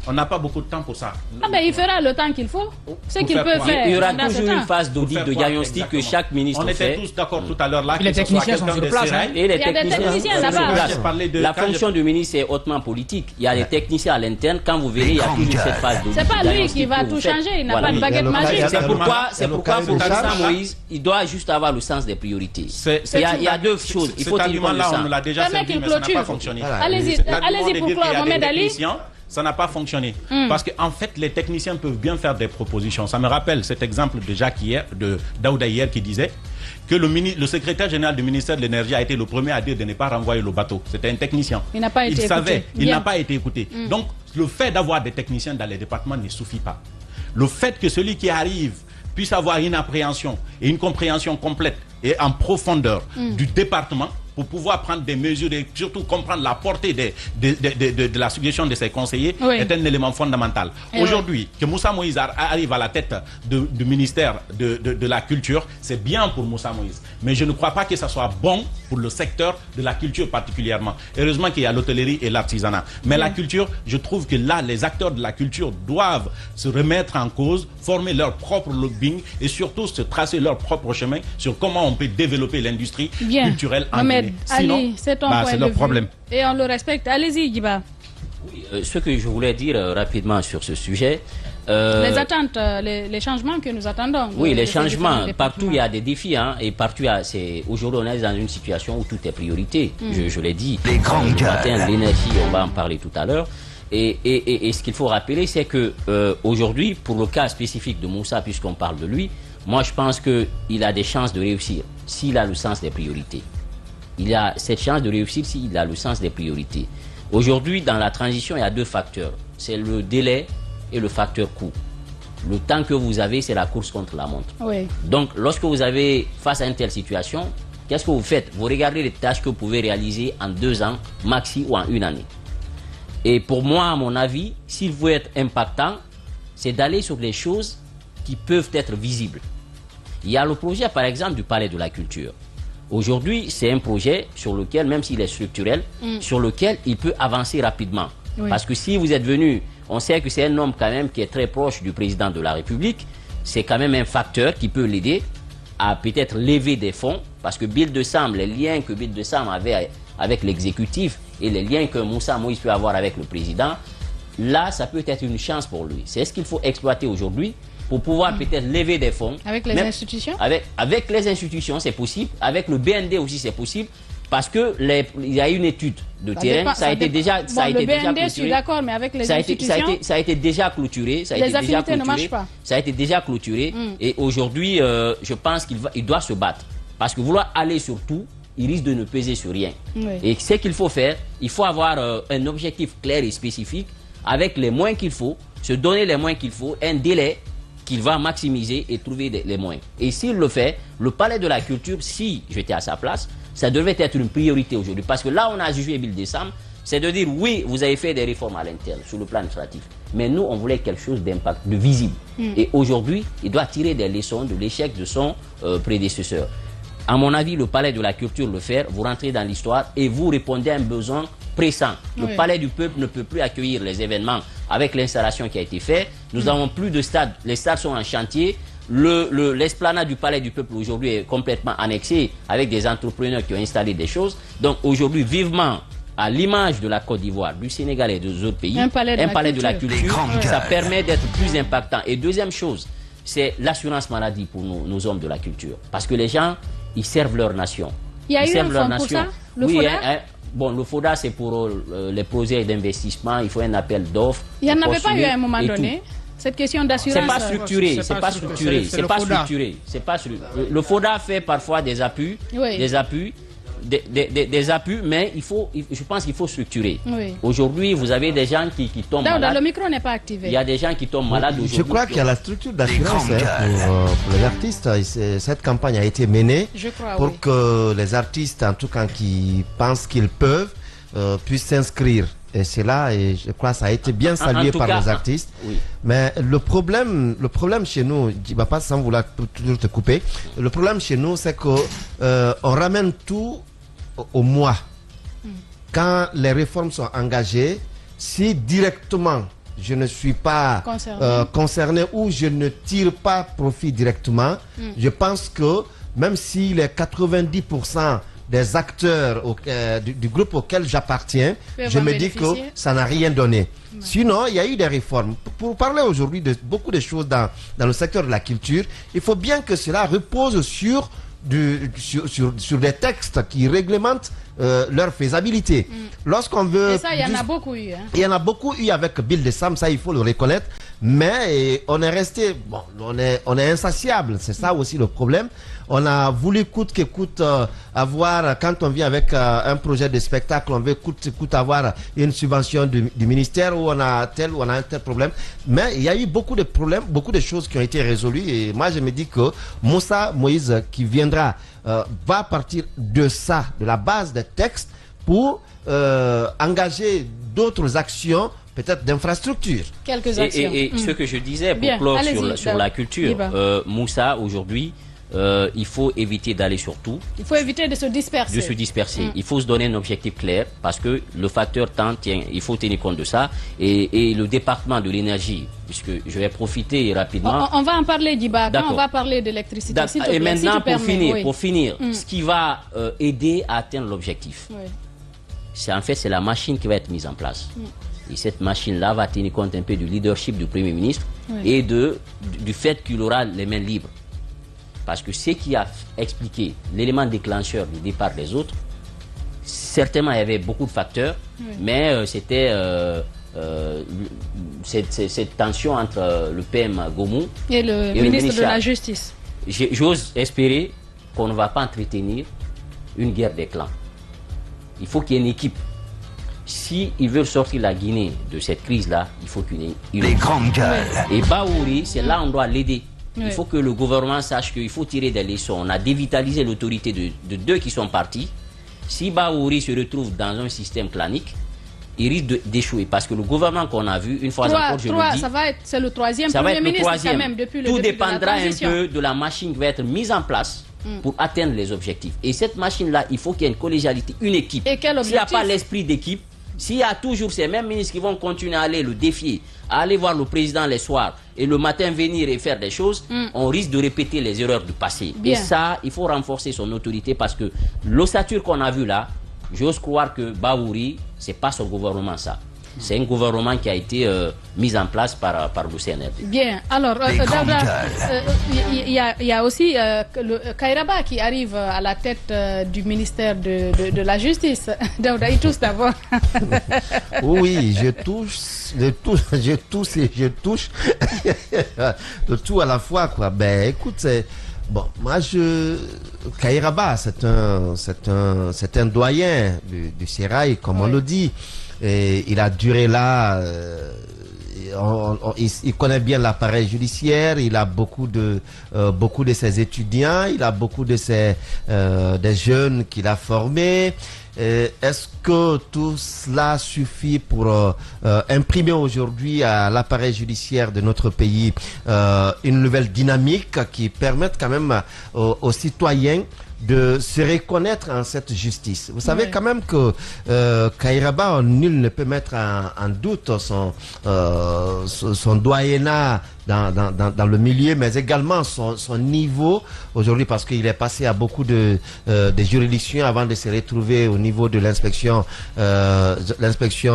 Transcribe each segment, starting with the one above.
On n'a pas beaucoup de temps pour ça. Ah ben il fera le temps qu'il faut. Ce qu'il peut faire. Il y aura toujours une phase d'audit, de diagnostic que chaque ministre fait. On était tous d'accord tout à l'heure là. Les techniciens sont sur place. Et les techniciens là-bas. La fonction du ministre est hautement politique. Il y a des techniciens à l'interne. Quand vous verrez, il y a toujours cette phase d'audit. C'est pas lui qui va tout changer. Il n'a pas de baguette magique. C'est pourquoi pour Moussa Moïse, il doit juste avoir le sens des priorités. Il y a deux choses. Il faut dire le sens. On l'a déjà servi, mais ça n'a pas fonctionné. Allez-y pour clore, Mohamed Ali. Ça n'a pas fonctionné. Parce qu'en fait, les techniciens peuvent bien faire des propositions. Ça me rappelle cet exemple de Jacques hier, de Daouda hier, qui disait que le secrétaire général du ministère de l'Énergie a été le premier à dire de ne pas renvoyer le bateau. C'était un technicien. Il n'a pas été écouté. Il savait, il n'a pas été écouté. Donc, le fait d'avoir des techniciens dans les départements ne suffit pas. Le fait que celui qui arrive puisse avoir une appréhension et une compréhension complète et en profondeur du département, pour pouvoir prendre des mesures et surtout comprendre la portée de la suggestion de ses conseillers est un élément fondamental. Aujourd'hui, que Moussa Moïse arrive à la tête du ministère de la Culture, c'est bien pour Moussa Moïse. Mais je ne crois pas que ça soit bon pour le secteur de la culture particulièrement. Heureusement qu'il y a l'hôtellerie et l'artisanat. Mais la culture, je trouve que là, les acteurs de la culture doivent se remettre en cause, former leur propre lobbying et surtout se tracer leur propre chemin sur comment on peut développer l'industrie culturelle en Guinée. Sinon, c'est ton point de vue. Problème. Et on le respecte. Allez-y, Djiba. Oui, ce que je voulais dire rapidement sur ce sujet. Les attentes, les changements que nous attendons. Oui, les changements. Partout, il y a des défis. Et partout, aujourd'hui, on est dans une situation où tout est priorité. Je l'ai dit. Les grands matin, l'énergie, on va en parler tout à l'heure. Et ce qu'il faut rappeler, c'est que aujourd'hui, pour le cas spécifique de Moussa, puisqu'on parle de lui, moi, je pense qu'il a des chances de réussir s'il a le sens des priorités. Il a cette chance de réussir s'il a le sens des priorités. Aujourd'hui, dans la transition, il y a deux facteurs. C'est le délai et le facteur coût. Le temps que vous avez, c'est la course contre la montre. Oui. Donc, lorsque vous avez face à une telle situation, qu'est-ce que vous faites? Vous regardez les tâches que vous pouvez réaliser en 2 ans, maxi, ou en 1 année. Et pour moi, à mon avis, s'il veut être impactant, c'est d'aller sur des choses qui peuvent être visibles. Il y a le projet, par exemple, du Palais de la Culture. Aujourd'hui, c'est un projet sur lequel, même s'il est structurel, sur lequel il peut avancer rapidement. Oui. Parce que si vous êtes venu, on sait que c'est un homme quand même qui est très proche du président de la République, c'est quand même un facteur qui peut l'aider à peut-être lever des fonds, parce que Bill de Sam, les liens que Bill de Sam avait avec l'exécutif et les liens que Moussa Moïse peut avoir avec le président, là, ça peut être une chance pour lui. C'est ce qu'il faut exploiter aujourd'hui, pour pouvoir peut-être lever des fonds. Avec les institutions? Avec les institutions, c'est possible. Avec le BND aussi, c'est possible. Parce que il y a une étude de terrain, ça a été déjà clôturé. Je suis d'accord, mais avec les institutions... Ça a été déjà clôturé. Les affinités ne marchent pas. Ça a été déjà clôturé. Et aujourd'hui, je pense qu'il doit se battre. Parce que vouloir aller sur tout, il risque de ne peser sur rien. Oui. Et ce qu'il faut faire, il faut avoir un objectif clair et spécifique, avec les moyens qu'il faut, se donner les moyens qu'il faut, un délai qu'il va maximiser et trouver les moyens. Et s'il le fait, le Palais de la Culture, si j'étais à sa place, ça devrait être une priorité aujourd'hui. Parce que là, on a jugé Bill de Sam, c'est de dire, oui, vous avez fait des réformes à l'interne, sur le plan administratif. Mais nous, on voulait quelque chose d'impact, de visible. Et aujourd'hui, il doit tirer des leçons de l'échec de son prédécesseur. À mon avis, le Palais de la Culture le fait, vous rentrez dans l'histoire et vous répondez à un besoin pressant. Le Palais du Peuple ne peut plus accueillir les événements avec l'installation qui a été faite. Nous n'avons plus de stades. Les stades sont en chantier. L'esplanade du Palais du Peuple aujourd'hui est complètement annexée avec des entrepreneurs qui ont installé des choses. Donc aujourd'hui, vivement, à l'image de la Côte d'Ivoire, du Sénégal et des autres pays, un palais de la culture, ça permet d'être plus impactant. Et deuxième chose, c'est l'assurance maladie pour nos hommes de la culture. Parce que les gens, ils servent leur nation. Il y a eu un fonds pour ça, le FODA? Bon, le FODA, c'est pour les projets d'investissement. Il faut un appel d'offres. Il n'y en avait pas eu à un moment donné, cette question d'assurance? C'est pas structuré, c'est pas structuré, c'est pas structuré. Le FODA fait parfois des appuis, des appuis, mais je pense qu'il faut structurer. Aujourd'hui, vous avez des gens qui tombent malades. Le micro n'est pas activé. Il y a des gens qui tombent malades aujourd'hui. Je crois qu'il y a la structure d'assurance pour les artistes. Cette campagne a été menée pour que les artistes, en tout cas qui pensent qu'ils peuvent, puissent s'inscrire. Et c'est là, et je crois que ça a été bien salué par les artistes. Mais le problème chez nous, je ne vais pas sans vouloir toujours te couper, le problème chez nous, c'est qu'on ramène tout au mois. Quand les réformes sont engagées, si directement je ne suis pas concerné ou je ne tire pas profit directement, je pense que même si les 90% des acteurs du groupe auquel j'appartiens, je me dis que ça n'a rien donné. Sinon, il y a eu des réformes. Pour parler aujourd'hui de beaucoup de choses dans le secteur de la culture, il faut bien que cela repose sur des textes qui réglementent leur faisabilité. Lorsqu'on veut... Et ça, il y en a beaucoup eu. Hein. Il y en a beaucoup eu avec Bill de Sam, ça il faut le reconnaître. Mais on est resté... Bon, on est insatiable, c'est ça aussi le problème. On a voulu coûte que coûte avoir, quand on vient avec un projet de spectacle, on veut coûte que coûte avoir une subvention du ministère où on a un tel problème. Mais il y a eu beaucoup de problèmes, beaucoup de choses qui ont été résolues. Et moi, je me dis que Moussa Moïse, qui viendra, va partir de ça, de la base des textes, pour engager d'autres actions, peut-être d'infrastructures. Quelques actions. Et ce que je disais pour clore sur la culture, Moussa, aujourd'hui, il faut éviter d'aller sur tout. Il faut éviter de se disperser. Il faut se donner un objectif clair parce que le facteur temps, il faut tenir compte de ça. Et le département de l'énergie, puisque je vais profiter rapidement. On va en parler, Diba. On va parler d'électricité. Et maintenant, pour finir, ce qui va aider à atteindre l'objectif, c'est la machine qui va être mise en place. Et cette machine-là va tenir compte un peu du leadership du Premier ministre et du fait qu'il aura les mains libres. Parce que ce qui a expliqué l'élément déclencheur du départ des autres, certainement il y avait beaucoup de facteurs, mais c'était cette tension entre le PM Gomu et le ministre de la Justice. J'ose espérer qu'on ne va pas entretenir une guerre des clans. Il faut qu'il y ait une équipe. S'ils veulent sortir la Guinée de cette crise-là, il faut qu'il y ait une grandes gueules. Et Baouri, c'est là on doit l'aider. Il faut que le gouvernement sache qu'il faut tirer des leçons. On a dévitalisé l'autorité de deux qui sont partis. Si Baouri se retrouve dans un système clanique, il risque d'échouer. Parce que le gouvernement qu'on a vu, une fois encore, je le dis... C'est le troisième Premier ministre quand même depuis le début de la transition. Tout dépendra un peu de la machine qui va être mise en place pour atteindre les objectifs. Et cette machine-là, il faut qu'il y ait une collégialité, une équipe. Et quel objectif? S'il n'y a pas l'esprit d'équipe, s'il y a toujours ces mêmes ministres qui vont continuer à aller le défier, à aller voir le président les soirs et le matin venir et faire des choses, on risque de répéter les erreurs du passé. Et ça, il faut renforcer son autorité parce que l'ossature qu'on a vue là, j'ose croire que Baouri, c'est pas son gouvernement ça. C'est un gouvernement qui a été mis en place par le CNRD. Bien, alors, il y a aussi Kairaba qui arrive à la tête du ministère de la Justice. Daouda Itous d'abord. Oui, je touche et je touche de tout à la fois, quoi. Ben, écoute, bon, moi, Kairaba, c'est un doyen du Sérail, comme on le dit. Et il a duré là, il connaît bien l'appareil judiciaire, il a beaucoup de ses étudiants, il a beaucoup de des jeunes qu'il a formés. Est-ce que tout cela suffit pour imprimer aujourd'hui à l'appareil judiciaire de notre pays une nouvelle dynamique qui permette quand même aux citoyens de se reconnaître en cette justice? Vous savez quand même que Kairaba, nul ne peut mettre en doute son doyenat dans le milieu, mais également son niveau aujourd'hui, parce qu'il est passé à beaucoup de juridictions avant de se retrouver au niveau de l'inspection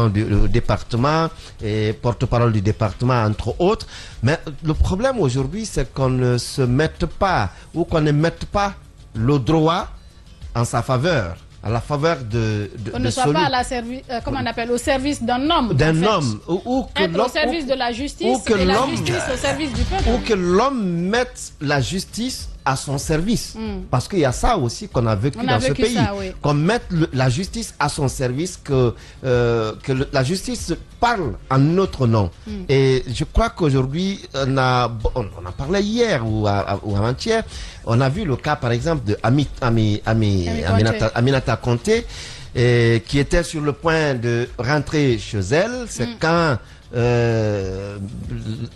du département et porte-parole du département, entre autres. Mais le problème aujourd'hui, c'est qu'on ne se mette pas, ou qu'on ne mette pas le droit en sa faveur, à la faveur on ne soit pas comment on appelle, au service d'un homme. D'un homme. Ou que être au service de la justice et la justice au service du peuple. Ou que l'homme mette la justice à son service. Parce qu'il y a ça aussi qu'on a vécu dans ce pays. Qu'on mette la justice à son service, que la justice parle en notre nom. Et je crois qu'aujourd'hui, on a parlé hier ou avant-hier, on a vu le cas par exemple de Aminata Conté, qui était sur le point de rentrer chez elle. C'est quand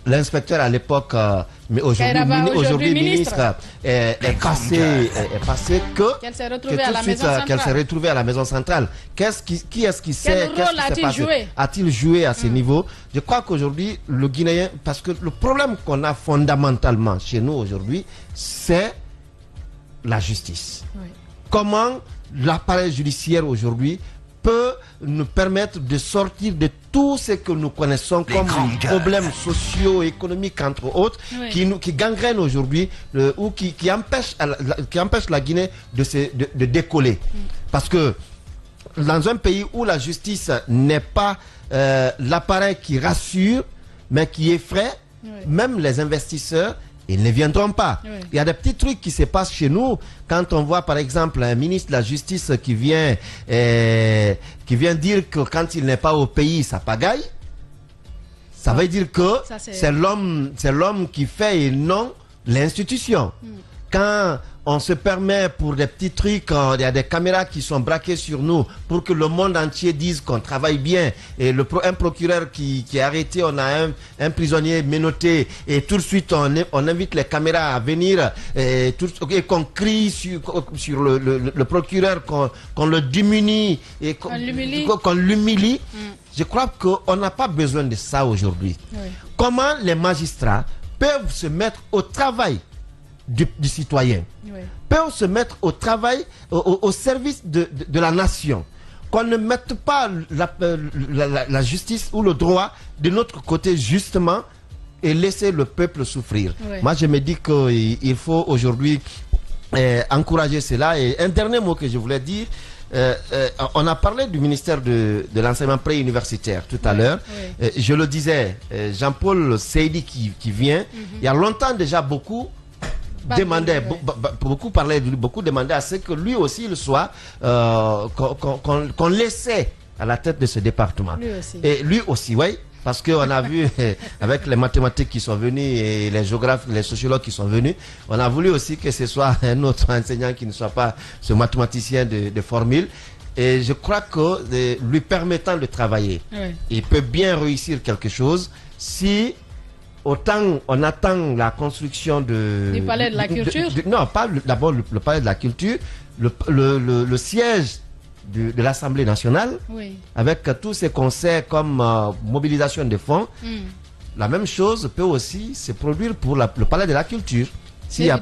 l'inspecteur à l'époque, mais aujourd'hui ministre, est passé qu'elle s'est retrouvée à la maison centrale. Qui est-ce qui sait? Quel rôle a-t-il joué à ce niveau? Je crois qu'aujourd'hui, le Guinéen, parce que le problème qu'on a fondamentalement chez nous aujourd'hui, c'est la justice. Oui. Comment l'appareil judiciaire aujourd'hui peut nous permettre de sortir de tout ce que nous connaissons comme problèmes sociaux, économiques, entre autres, oui, qui gangrènent aujourd'hui ou qui empêchent la Guinée de décoller. Parce que dans un pays où la justice n'est pas l'appareil qui rassure, mais qui effraie, oui, même les investisseurs, ils ne viendront pas. Oui. Il y a des petits trucs qui se passent chez nous. Quand on voit par exemple un ministre de la Justice qui vient dire que quand il n'est pas au pays, ça pagaille. Ça veut dire que c'est l'homme qui fait et non l'institution. Quand on se permet pour des petits trucs, il y a des caméras qui sont braquées sur nous pour que le monde entier dise qu'on travaille bien. Et un procureur qui est arrêté, on a un prisonnier menotté et tout de suite on invite les caméras à venir et qu'on crie sur le procureur, qu'on le diminue et qu'on l'humilie. Je crois qu'on n'a pas besoin de ça aujourd'hui. Oui. Comment les magistrats peuvent se mettre au travail du citoyen, oui, peuvent se mettre au travail, au service de la nation, qu'on ne mette pas la justice ou le droit de notre côté justement et laisser le peuple souffrir. Oui. Moi je me dis qu'il faut aujourd'hui encourager cela. Et un dernier mot que je voulais dire, on a parlé du ministère de l'enseignement préuniversitaire tout à l'heure. Oui. Je le disais, Jean-Paul Seydi qui vient, il y a longtemps déjà beaucoup demandaient à ce que lui aussi il soit qu'on laissait à la tête de ce département. Lui aussi. Et lui aussi, oui, parce qu'on a vu avec les mathématiques qui sont venus et les géographes, les sociologues qui sont venus, on a voulu aussi que ce soit un autre enseignant qui ne soit pas ce mathématicien de formule. Et je crois que lui permettant de travailler, oui, il peut bien réussir quelque chose si autant on attend la construction du palais de la culture. Non, pas d'abord le palais de la culture, le siège de l'Assemblée nationale, oui, avec tous ces conseils comme mobilisation de fonds. La même chose peut aussi se produire pour le palais de la culture. S'il n'y a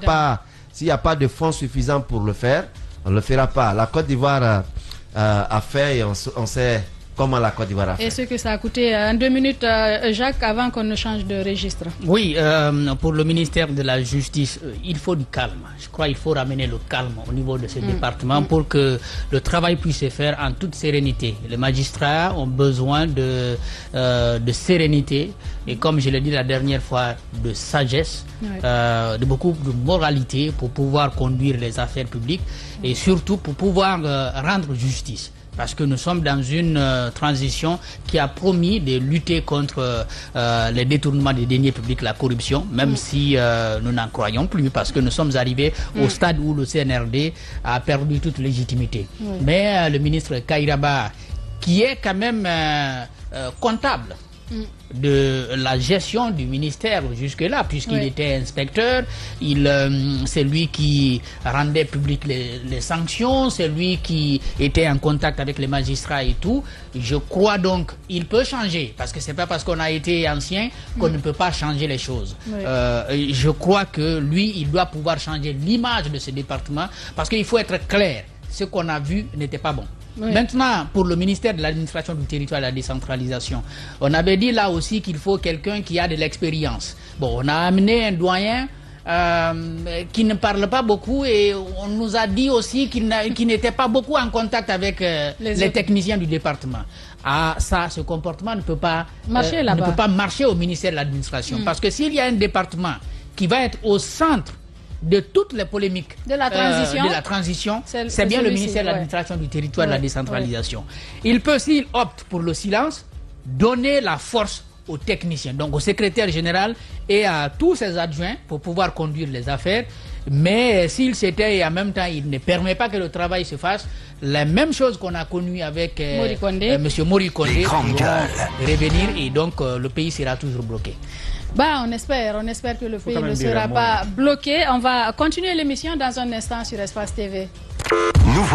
pas de fonds suffisants pour le faire, on ne le fera pas. La Côte d'Ivoire a fait et on sait comment la Côte d'Ivoire a fait. Et ce que ça a coûté en 2 minutes, Jacques, avant qu'on ne change de registre. Oui, pour le ministère de la Justice, il faut du calme. Je crois qu'il faut ramener le calme au niveau de ce département pour que le travail puisse se faire en toute sérénité. Les magistrats ont besoin de sérénité et, comme je l'ai dit la dernière fois, de sagesse, de beaucoup de moralité pour pouvoir conduire les affaires publiques et surtout pour pouvoir rendre justice. Parce que nous sommes dans une transition qui a promis de lutter contre les détournements des deniers publics, la corruption, même si nous n'en croyons plus, parce que nous sommes arrivés au stade où le CNRD a perdu toute légitimité. Mais le ministre Kairaba, qui est quand même comptable de la gestion du ministère jusque-là, puisqu'il était inspecteur, c'est lui qui rendait public les sanctions, c'est lui qui était en contact avec les magistrats et tout. Je crois donc il peut changer, parce que c'est pas parce qu'on a été ancien qu'on ne peut pas changer les choses. Je crois que lui, il doit pouvoir changer l'image de ce département, parce qu'il faut être clair, ce qu'on a vu n'était pas bon. Oui. Maintenant, pour le ministère de l'administration du territoire et de la décentralisation, on avait dit là aussi qu'il faut quelqu'un qui a de l'expérience. Bon, on a amené un doyen qui ne parle pas beaucoup et on nous a dit aussi qu'il n'était pas beaucoup en contact avec les techniciens du département. Ah, ça, ce comportement ne peut pas marcher au ministère de l'administration. Parce que s'il y a un département qui va être au centre de toutes les polémiques de la transition, c'est bien le ministère de l'administration du territoire et de la décentralisation. Il peut, s'il opte pour le silence, donner la force aux techniciens, donc au secrétaire général et à tous ses adjoints pour pouvoir conduire les affaires. Mais s'il s'était et en même temps il ne permet pas que le travail se fasse, la même chose qu'on a connue avec M. Mori Kondé va revenir et donc le pays sera toujours bloqué. Bah, on espère que le pays ne sera pas bloqué. On va continuer l'émission dans un instant sur Espace TV.